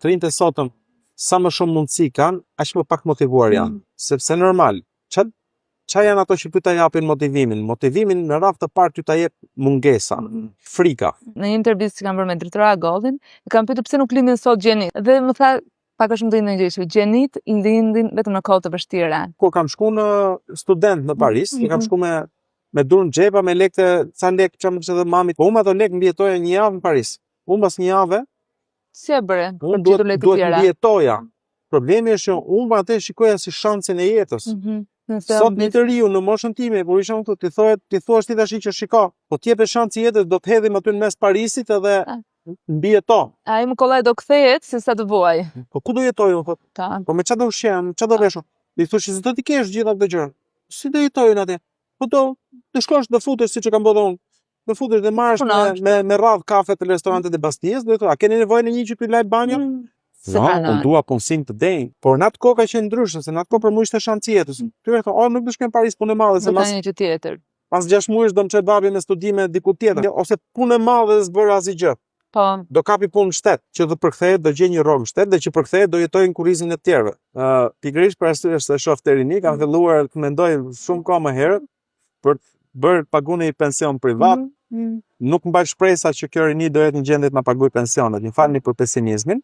të rinjtë e sotëm sa më shumë mundësi kanë, aq më pak motivuar janë. Sepse normal, qa janë ato që ty ta japin motivimin? Motivimin në radhë të parë ty ta jep mungesa, frika. Në një intervistë që kam bërë me drejtora Goldin, e kam pyetur pse nuk lindin sot gjenit. Dhe më tha, pak është më dhënë një gjë, gjenit i lindin vetëm në kohë të vështira. Kur kam shku në student në Paris, kam shku me dur në xhepa, me lekë, ca lekë që më kishte dhënë mamit. Po unë ato lekë mbjetoja një javë në Paris. Unë pas një jave, si e bëre? Unë duhet mbjetoja. Problemi është që unë atë shikoja si shansin e jetës. Sot një të riu në moshën time, por isha këtu, ti thuash ti tash që shiko, po t'jepë shansi jetës, do të hedhim aty në mes Parisit edhe mbijeto. Ai më kollaj do kthehet se sa të vuaj. Po ku do jetoj unë thot? Po me çfarë do ushqem, çfarë do veshun? I thosh se do t'i kesh gjitha këto gjëra. Si do jetojnë atje? Po do shkosh do futesh siç e kam bërë unë. Do futesh dhe marrësh me radh kafe të restorantet e Bastijes, do të thotë, a keni nevojë në një që t'ju laj banjo? No, unë dua punësim të denj, por në atë kohë ka qenë ndryshe, se në atë kohë për mua ishte shansi jetës. Ty e thonë, nuk do shkojmë në Paris punë e madhe, se një që tjetër. Pas 6 muajsh do më çoj babi me studime diku tjetër, ose punë e madhe dhe s'bër asgjë. Po. Do kapi punë në shtet, që do përkthehet, do gjej një rrogë në shtet dhe që përkthehet do jetojë në kurrizin e të tjerëve. Pikërisht për arsye se shoh të rini, kam filluar të mendoj shumë kohë më herët për të bërë pagunë i pension privat. Nuk mbaj shpresa që kjo rini do jetë në gjendje të na paguajë pensionet. Më falni për pesimizmin.